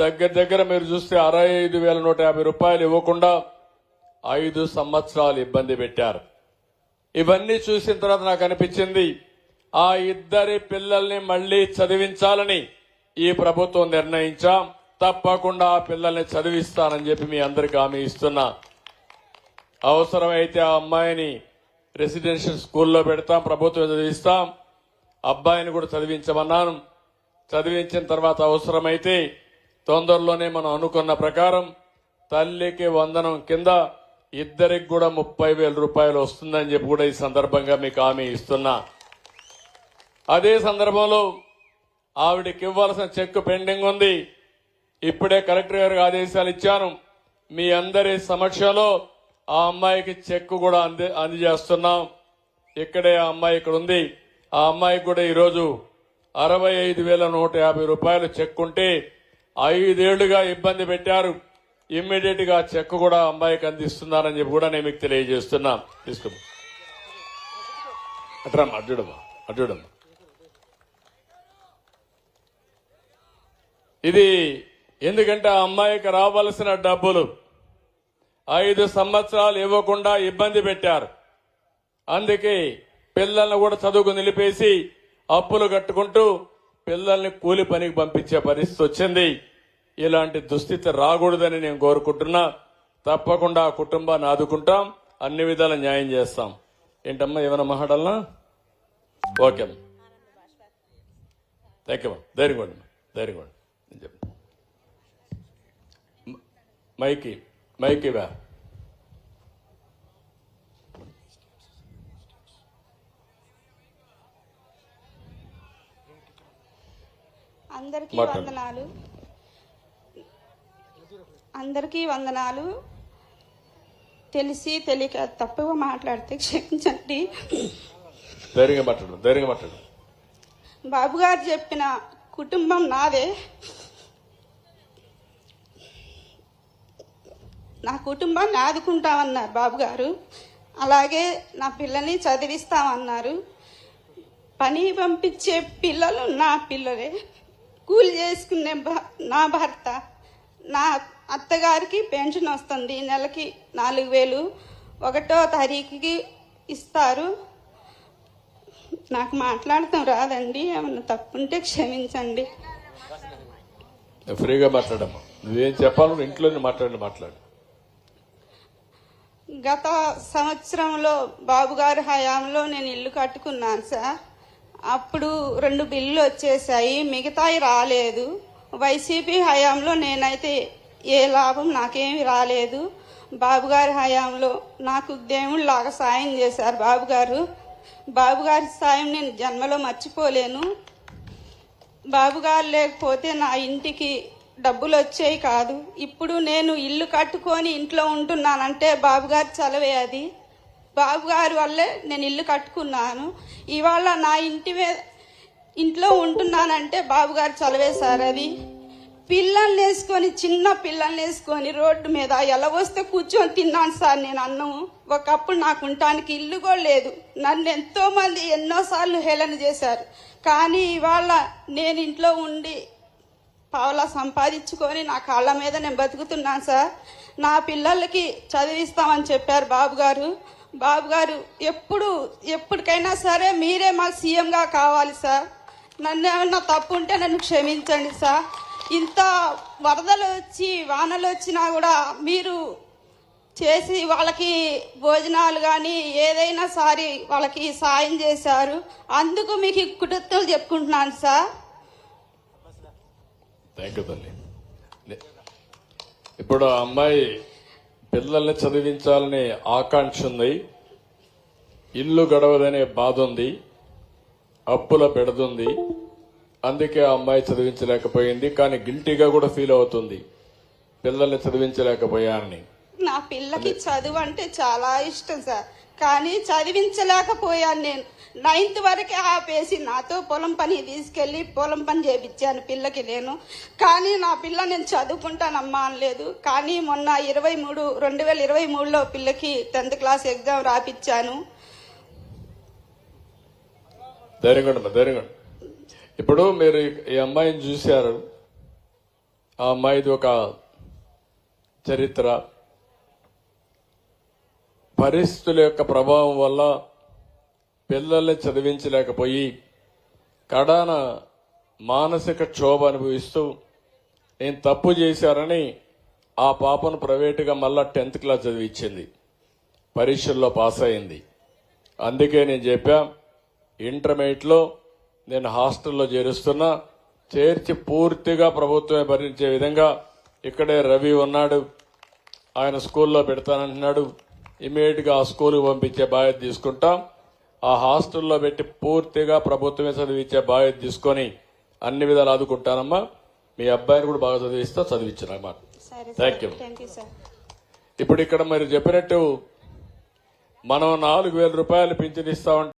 దగ్గర మీరు చూస్తే 65,150 రూపాయలు ఇవ్వకుండా 5 సంవత్సరాలు ఇబ్బంది పెట్టారు. ఇవన్నీ చూసిన తర్వాత నాకు అనిపించింది ఆ ఇద్దరి పిల్లల్ని మళ్లీ చదివించాలని ఈ ప్రభుత్వం నిర్ణయించాం. తప్పకుండా ఆ పిల్లల్ని చదివిస్తానని చెప్పి మీ అందరికీ హామీ ఇస్తున్నా. అవసరమైతే ఆ అమ్మాయిని రెసిడెన్షియల్ స్కూల్లో పెడతాం, ప్రభుత్వం చదివిస్తాం. అబ్బాయిని కూడా చదివించమన్నాను. చదివించిన తర్వాత అవసరమైతే తొందరలోనే మనం అనుకున్న ప్రకారం తల్లికి వందనం కింద ఇద్దరికి కూడా 30,000 రూపాయలు వస్తుందని చెప్పి కూడా ఈ సందర్భంగా మీకు హామీ ఇస్తున్నా. అదే సందర్భంలో ఆవిడకి ఇవ్వాల్సిన చెక్ పెండింగ్ ఉంది. ఇప్పుడే కలెక్టర్ గారికి ఆదేశాలు ఇచ్చాను. మీ అందరి సమక్షంలో ఆ అమ్మాయికి చెక్ కూడా అందజేస్తున్నాం. ఇక్కడే ఆ అమ్మాయి ఇక్కడ ఉంది. ఆ అమ్మాయికి కూడా ఈరోజు 65,150 రూపాయలు చెక్ ఉంటే 5 ఏళ్లుగా ఇబ్బంది పెట్టారు. ఇమ్మీడియట్ గా చెక్ కూడా అమ్మాయికి అందిస్తున్నారని చెప్పి కూడా నేను మీకు తెలియజేస్తున్నా. తీసుకో అట్రమ్మా, అడ్డుడమ్మా. ఇది ఎందుకంటే ఆ అమ్మాయికి రావాల్సిన డబ్బులు 5 సంవత్సరాలు ఇవ్వకుండా ఇబ్బంది పెట్టారు. అందుకే పిల్లల్ని కూడా చదువుకు నిలిపేసి అప్పులు కట్టుకుంటూ పిల్లల్ని కూలి పనికి పంపించే పరిస్థితి వచ్చింది. ఇలాంటి దుస్థితి రాకూడదని నేను కోరుకుంటున్నా. తప్పకుండా ఆ కుటుంబాన్ని ఆదుకుంటాం, అన్ని విధాల న్యాయం చేస్తాం. ఏంటమ్మా ఏమైనా మాట్లాడాలనా? Okay thank you. ధైర్యంగా నేను చెప్పు. మైకి వా అందరికీ వందనాలు. తెలిసి తెలియక తప్పుగా మాట్లాడితే క్షమించండి. ధైర్యంగా మాట్లాడు. బాబు గారు చెప్పిన కుటుంబం నాదే. నా కుటుంబాన్ని ఆదుకుంటామన్నారు బాబు గారు. అలాగే నా పిల్లల్ని చదివిస్తామన్నారు. పని పంపించే పిల్లలు నా పిల్లలే. కూలి చేసుకునే నా భర్త. నా అత్తగారికి పెన్షన్ వస్తుంది, నెలకి 4,000 1వ తారీఖుకి ఇస్తారు. నాకు మాట్లాడటం రాదండి, ఏమన్నా తప్పుంటే క్షమించండి. ఫ్రీగా మాట్లాడమ్మా. నువ్వేం చెప్పాలి ఇంట్లోనే మాట్లాడు. గత సంవత్సరంలో బాబు గారి హయాంలో నేను ఇల్లు కట్టుకున్నాను సార్. అప్పుడు 2 బిల్లులు వచ్చేసాయి, మిగతాయి రాలేదు. వైసీపీ హయాంలో నేనైతే ఏ లాభం నాకేమి రాలేదు. బాబు గారి హయాంలో నాకు దేవుళ్ళలాగా సాయం చేశారు బాబు గారు. బాబు గారి సాయం నేను జన్మలో మర్చిపోలేను. బాబు గారు లేకపోతే నా ఇంటికి డబ్బులు వచ్చేవి కాదు. ఇప్పుడు నేను ఇల్లు కట్టుకొని ఇంట్లో ఉంటున్నానంటే బాబు గారి చలవే అది. బాబు గారి వల్లే నేను ఇల్లు కట్టుకున్నాను. ఇవాళ నా ఇంట్లో ఉంటున్నానంటే బాబు గారు చలవే సార్ అది. పిల్లల్ని వేసుకొని, చిన్న పిల్లల్ని వేసుకొని రోడ్డు మీద ఎలా వస్తే కూర్చొని తిన్నాను సార్ నేను అన్నం. ఒకప్పుడు నాకు ఉండటానికి ఇల్లు కూడా లేదు. నన్ను ఎంతో మంది ఎన్నోసార్లు హేళన చేశారు. కానీ ఇవాళ నేను ఇంట్లో ఉండి పావలా సంపాదించుకొని నా కాళ్ళ మీద నేను బతుకుతున్నాను సార్. నా పిల్లలకి చదివిస్తామని చెప్పారు బాబు గారు. బాబు గారు ఎప్పటికైనా సరే మీరే మాకు సీఎంగా కావాలి సార్. నన్ను ఏమన్నా తప్పు ఉంటే నన్ను క్షమించండి సార్. ఇంత వరదలు వచ్చి వానలు వచ్చినా కూడా మీరు చేసి వాళ్ళకి భోజనాలు కానీ ఏదైనా సారి వాళ్ళకి సాయం చేశారు. అందుకు మీకు కృతజ్ఞతలు చెప్పుకుంటున్నాను సార్. ఇప్పుడు ఆ అమ్మాయి పిల్లల్ని చదివించాలనే ఆకాంక్ష ఉంది, ఇల్లు గడవదనే బాధ ఉంది, అప్పుల పెడుతుంది. అందుకే ఆ అమ్మాయి చదివించలేకపోయింది. కానీ గిల్టీగా కూడా ఫీల్ అవుతుంది, పిల్లల్ని చదివించలేకపోయానని. నా పిల్లకి చదువు అంటే చాలా ఇష్టం సార్, కానీ చదివించలేకపోయాను. నేను 9th వరకే ఆపేసి నాతో పొలం పని తీసుకెళ్లి పొలం పని చేయించాను పిల్లకి నేను. కానీ నా పిల్ల నేను చదువుకుంటానమ్మా అనలేదు. కానీ మొన్న 2023లో పిల్లకి 10th క్లాస్ ఎగ్జామ్ రాపిచ్చాను. ధైర్యంగా ఇప్పుడు మీరు ఈ అమ్మాయిని చూశారు. ఆ అమ్మాయిది ఒక చరిత్ర. పరిస్థితుల యొక్క ప్రభావం వల్ల పిల్లల్ని చదివించలేకపోయి కడాన మానసిక క్షోభ అనుభవిస్తూ నేను తప్పు చేశారని ఆ పాపను ప్రైవేటుగా మళ్ళా 10th క్లాస్ చదివించింది. పరీక్షల్లో పాస్ అయింది. అందుకే నేను చెప్పా, ఇంటర్మీడియట్లో నేను హాస్టల్లో చేరుస్తున్నా, చేర్చి పూర్తిగా ప్రభుత్వమే భరించే విధంగా ఇక్కడే రవి ఉన్నాడు, ఆయన స్కూల్లో పెడతానంటున్నాడు. ఇమీడియట్ గా ఆ స్కూల్కి పంపించే బాధ్యత తీసుకుంటాం. ఆ హాస్టల్లో పెట్టి పూర్తిగా ప్రభుత్వమే చదివించే బాధ్యత తీసుకొని అన్ని విధాలు ఆదుకుంటానమ్మా. మీ అబ్బాయిని కూడా బాగా చదివించానమ్మా. Thank you. సార్. ఇప్పుడు ఇక్కడ మీరు చెప్పినట్టు మనం 4,000 రూపాయలు పింఛన్ ఇస్తామంటే